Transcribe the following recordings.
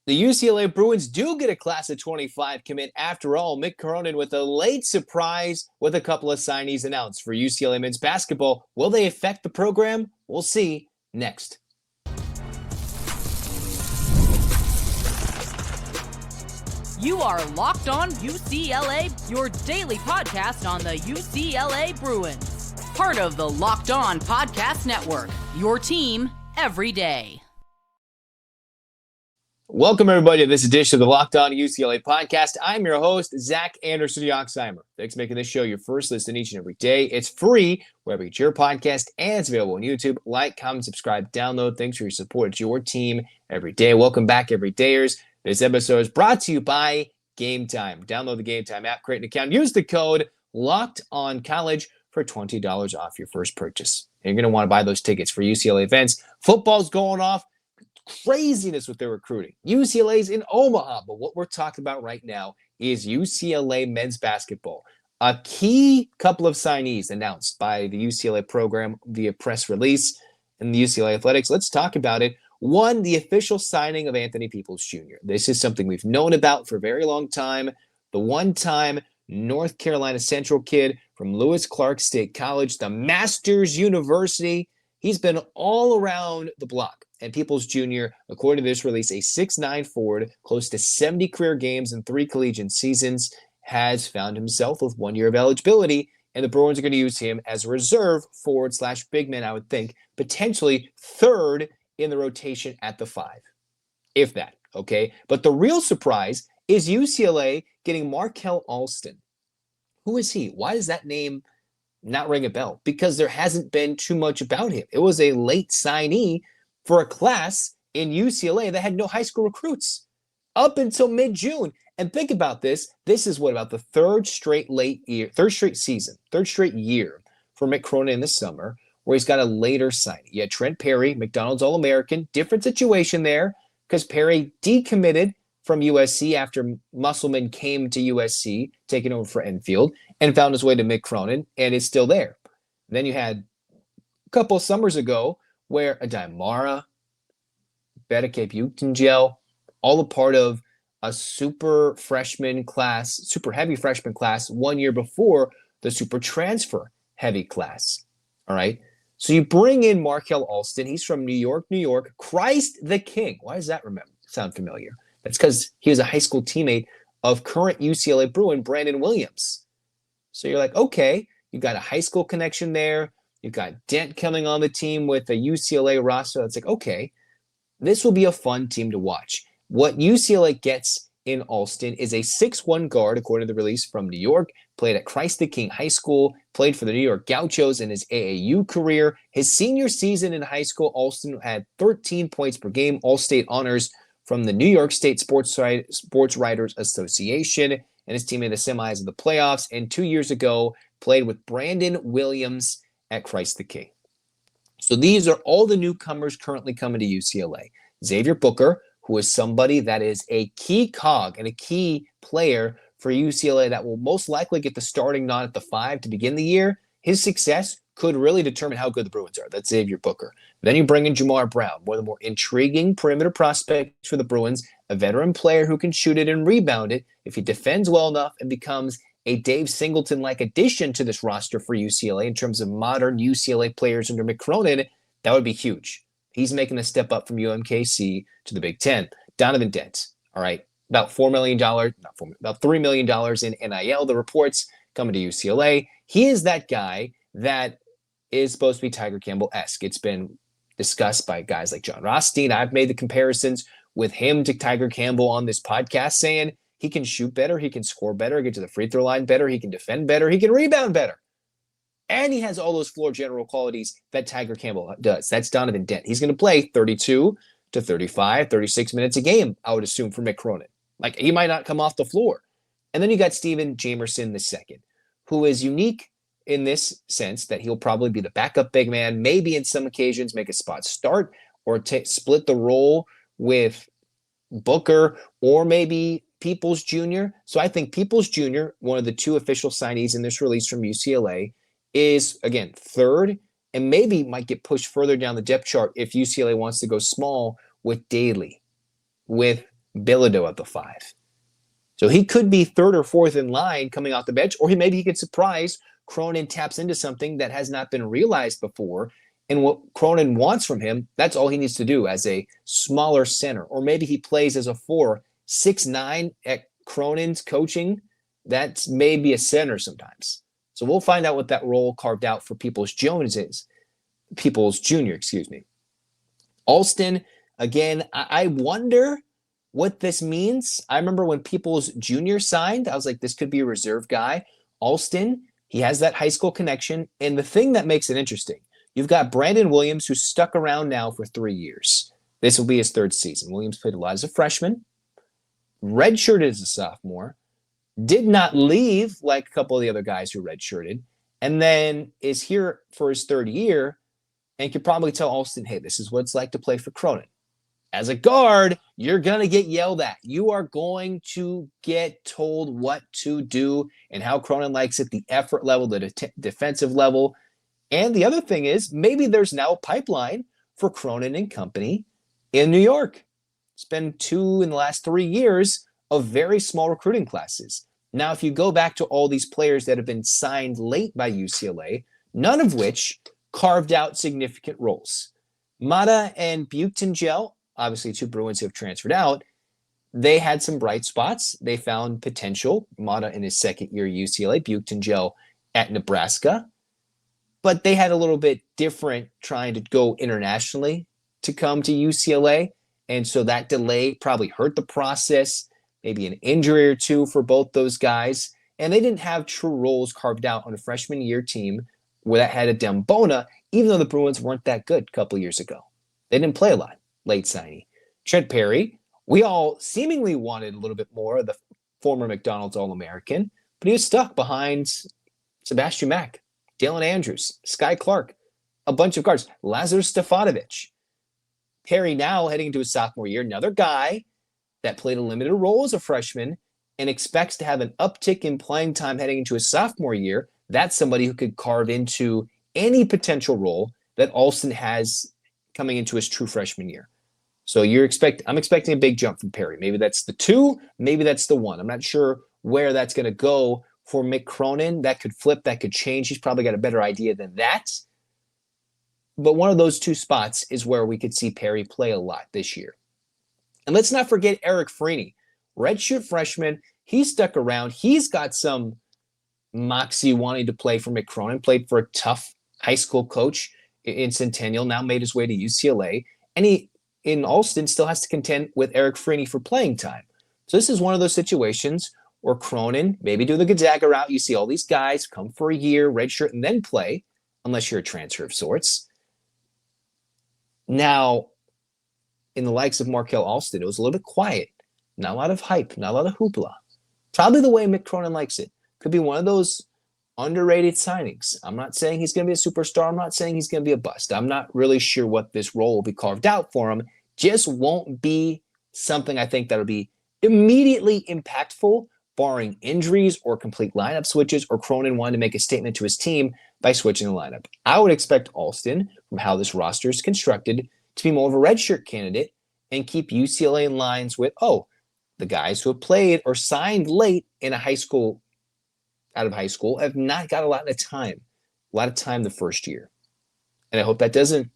The UCLA Bruins do get a class of 25 commit after all. Mick Cronin with a late surprise with a couple of signees announced for UCLA men's basketball. Will they affect the program? We'll see next. You are Locked On UCLA, your daily podcast on the UCLA Bruins. Part of the Locked On Podcast Network, your team every day. Welcome, everybody, to this edition of the Locked On UCLA podcast. I'm your host, Zach Anderson-Yoxsimer. Thanks for making this show your first listen each and every day. It's free wherever you get your podcast, and it's available on YouTube. Like, comment, subscribe, download. Thanks for your support. It's your team every day. Welcome back, everydayers. This episode is brought to you by Game Time. Download the Game Time app, create an account, use the code LOCKEDONCollege for $20 off your first purchase. And you're going to want to buy those tickets for UCLA events. Football's going off. Craziness with their recruiting. UCLA's in Omaha, but what we're talking about right now is UCLA men's basketball. A key couple of signees announced by the UCLA program via press release and the UCLA Athletics. Let's talk about it. One, the official signing of Anthony Peoples Jr. This is something we've known about for a very long time. The one-time North Carolina Central kid from Lewis Clark State College, the Masters University. He's been all around the block. And Peoples Jr., according to this release, a 6'9" forward, close to 70 career games and 3 collegiate seasons, has found himself with 1 year of eligibility, and the Bruins are going to use him as a reserve forward / big man, I would think, potentially third in the rotation at the 5, if that, okay? But the real surprise is UCLA getting Markell Alston. Who is he? Why does that name not ring a bell? Because there hasn't been too much about him. It was a late signee for a class in UCLA that had no high school recruits up until mid-June. And think about this. This is what, about the third straight year for Mick Cronin in the summer, where he's got a later signing. You had Trent Perry, McDonald's All-American. Different situation there because Perry decommitted from USC after Musselman came to USC, taking over for Enfield, and found his way to Mick Cronin, and is still there. Then you had a couple of summers ago where Adimara, Cape Utengel, all a part of a super heavy freshman class 1 year before the super transfer heavy class. All right. So you bring in Markell Alston. He's from New York, Christ the King. Why does that sound familiar? That's because he was a high school teammate of current UCLA Bruin Brandon Williams. So you're like, okay, you got a high school connection there. You've got Dent coming on the team with a UCLA roster. It's like, okay, this will be a fun team to watch. What UCLA gets in Alston is a 6'1" guard, according to the release, from New York, played at Christ the King High School, played for the New York Gauchos in his AAU career. His senior season in high school, Alston had 13 points per game, All-State honors from the New York State Sports Writers Association, and his team made the semis of the playoffs. And 2 years ago, played with Brandon Williams at Christ the King. So these are all the newcomers currently coming to UCLA. Xavier Booker, who is somebody that is a key cog and a key player for UCLA that will most likely get the starting nod at the 5 to begin the year. His success could really determine how good the Bruins are. That's Xavier Booker. Then you bring in Jamar Brown, one of the more intriguing perimeter prospects for the Bruins, a veteran player who can shoot it and rebound it if he defends well enough and becomes a Dave Singleton-like addition to this roster for UCLA in terms of modern UCLA players under Mick Cronin. That would be huge. He's making a step up from UMKC to the Big Ten. Donovan Dent, all right, about $3 million in NIL. The reports coming to UCLA. He is that guy that is supposed to be Tiger Campbell-esque. It's been discussed by guys like John Rothstein. I've made the comparisons with him to Tiger Campbell on this podcast, saying he can shoot better, he can score better, get to the free throw line better, he can defend better, he can rebound better. And he has all those floor general qualities that Tiger Campbell does. That's Donovan Dent. He's going to play 32 to 35, 36 minutes a game, I would assume, for Mick Cronin. Like, he might not come off the floor. And then you got Steven Jamerson II, who is unique in this sense that he'll probably be the backup big man, maybe in some occasions make a spot start or split the role with Booker or maybe Peoples Jr. So I think Peoples Jr., one of the 2 official signees in this release from UCLA, is, again, third and maybe might get pushed further down the depth chart if UCLA wants to go small with Daly, with Bilodeau at the 5. So he could be third or fourth in line coming off the bench, or maybe he could surprise. Cronin taps into something that has not been realized before. And what Cronin wants from him, that's all he needs to do as a smaller center. Or maybe he plays as a 4, 6'9" at Cronin's coaching. That's maybe a center sometimes. So we'll find out what that role carved out for Peoples is. Peoples Jr., Alston, again, I wonder what this means. I remember when Peoples Jr. signed, I was like, this could be a reserve guy. Alston, he has that high school connection. And the thing that makes it interesting, you've got Brandon Williams, who's stuck around now for 3 years. This will be his 3rd season. Williams played a lot as a freshman, redshirted as a sophomore, did not leave like a couple of the other guys who redshirted, and then is here for his 3rd year and could probably tell Alston, hey, this is what it's like to play for Cronin. As a guard, you're going to get yelled at. You are going to get told what to do and how Cronin likes it, the effort level, the defensive level. And the other thing is, maybe there's now a pipeline for Cronin and company in New York. It's been 2 in the last 3 years of very small recruiting classes. Now, if you go back to all these players that have been signed late by UCLA, none of which carved out significant roles. Mata and BOMBSHELL, obviously 2 Bruins who have transferred out, they had some bright spots. They found potential. Mata in his 2nd year at UCLA, BOMBSHELL at Nebraska. But they had a little bit different trying to go internationally to come to UCLA. And so that delay probably hurt the process, maybe an injury or 2 for both those guys. And they didn't have true roles carved out on a freshman year team where that had a Dembona, even though the Bruins weren't that good a couple years ago. They didn't play a lot, late signee. Trent Perry, we all seemingly wanted a little bit more of the former McDonald's All-American, but he was stuck behind Sebastian Mack, Dalen Andrews, Sky Clark, a bunch of guards, Lazar Stefanovic. Perry now heading into his sophomore year, another guy that played a limited role as a freshman and expects to have an uptick in playing time heading into his sophomore year. That's somebody who could carve into any potential role that Alston has coming into his true freshman year. So I'm expecting a big jump from Perry. Maybe that's the 2, maybe that's the 1. I'm not sure where that's going to go for Mick Cronin. That could flip, that could change. He's probably got a better idea than that. But one of those 2 spots is where we could see Perry play a lot this year. And let's not forget Eric Freeney, redshirt freshman. He's stuck around. He's got some moxie wanting to play for Mick Cronin, played for a tough high school coach in Centennial, now made his way to UCLA. And he, in Alston, still has to contend with Eric Freeney for playing time. So this is one of those situations where Cronin, maybe do the Gonzaga route. You see all these guys come for a year, redshirt, and then play, unless you're a transfer of sorts. Now, in the likes of Markell Alston, it was a little bit quiet. Not a lot of hype, not a lot of hoopla. Probably the way Mick Cronin likes it. Could be one of those underrated signings. I'm not saying he's going to be a superstar. I'm not saying he's going to be a bust. I'm not really sure what this role will be carved out for him. Just won't be something I think that'll be immediately impactful, barring injuries or complete lineup switches, or Cronin wanting to make a statement to his team by switching the lineup. I would expect Alston, from how this roster is constructed, to be more of a redshirt candidate and keep UCLA in lines with, the guys who have played or signed late in out of high school have not got a lot of time the first year. And I hope that doesn't,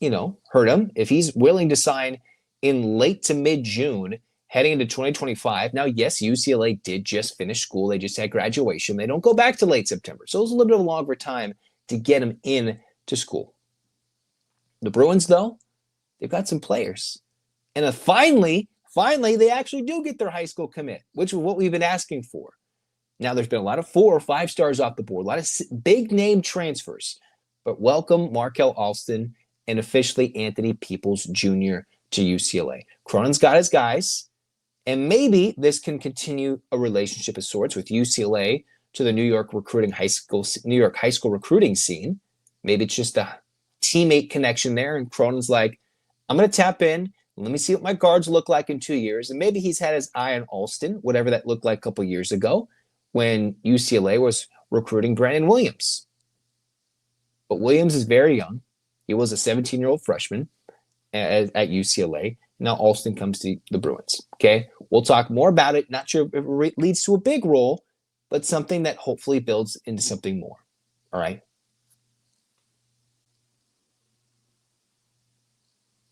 hurt him. If he's willing to sign in late to mid-June, heading into 2025. Now, yes, UCLA did just finish school. They just had graduation. They don't go back to late September. So it was a little bit of a longer time to get him in to school. The Bruins, though, they've got some players. And finally, they actually do get their high school commit, which is what we've been asking for. Now, there's been a lot of 4 or 5 stars off the board, a lot of big name transfers. But welcome Markell Alston and officially Anthony Peoples Jr. to UCLA. Cronin's got his guys, and maybe this can continue a relationship of sorts with UCLA to the New York high school recruiting scene. Maybe it's just a teammate connection there, and Cronin's like, I'm going to tap in. Let me see what my guards look like in 2 years. And maybe he's had his eye on Alston, whatever that looked like a couple years ago when UCLA was recruiting Brandon Williams. But Williams is very young. He was a 17-year-old freshman. at UCLA. Now Alston comes to the Bruins. Okay, we'll talk more about it. Not sure if it leads to a big role, but something that hopefully builds into something more. All right.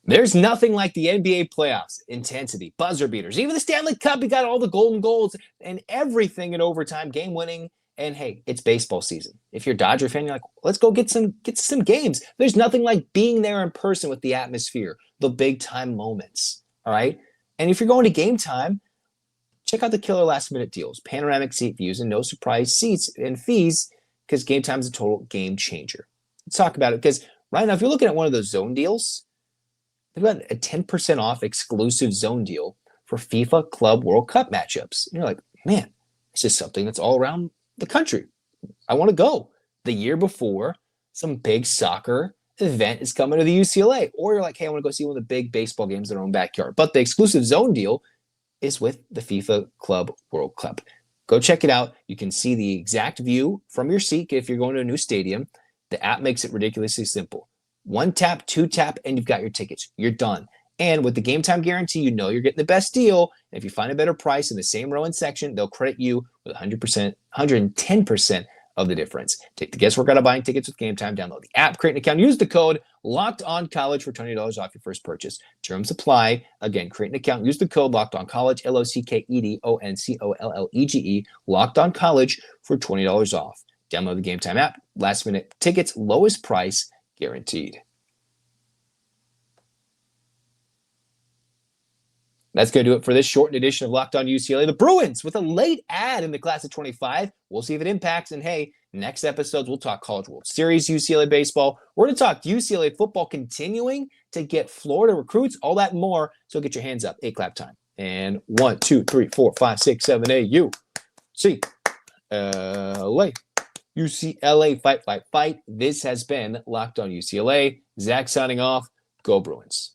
There's nothing like the NBA playoffs. Intensity, buzzer beaters, even the Stanley Cup. You got all the golden goals and everything in overtime, game winning. And hey, it's baseball season. If you're a Dodger fan, you're like, let's go get some games. There's nothing like being there in person with the atmosphere, the big time moments. All right. And if you're going to game time, check out the killer last minute deals, panoramic seat views, and no surprise seats and fees, because game time is a total game changer. Let's talk about it, because right now, if you're looking at one of those zone deals, they've got a 10% off exclusive zone deal for FIFA Club World Cup matchups. And you're like, man, this is something that's all around the country. I want to go. The year before, some big soccer event is coming to the UCLA. Or you're like, hey, I want to go see one of the big baseball games in our own backyard. But the exclusive zone deal is with the FIFA Club World Cup. Go check it out. You can see the exact view from your seat if you're going to a new stadium. The app makes it ridiculously simple. One tap, two tap, and you've got your tickets. You're done. And with the game time guarantee, you know you're getting the best deal. And if you find a better price in the same row and section, they'll credit you with 100%, 110% of the difference. Take the guesswork out of buying tickets with Game Time. Download the app, create an account, use the code LOCKEDONCollege for $20 off your first purchase. Terms apply. Again, create an account, use the code LOCKEDONCollege, LOCKEDONCOLLEGE, LOCKEDONCollege for $20 off. Download the Game Time app. Last minute tickets, lowest price guaranteed. That's going to do it for this shortened edition of Locked On UCLA. The Bruins with a late ad in the class of 25. We'll see if it impacts. And hey, next episodes, we'll talk College World Series, UCLA baseball. We're going to talk UCLA football continuing to get Florida recruits, all that and more. So get your hands up. 8 clap time. And 1, 2, 3, 4, 5, 6, 7, 8, UCLA. UCLA, fight, fight, fight. This has been Locked On UCLA. Zach signing off. Go Bruins.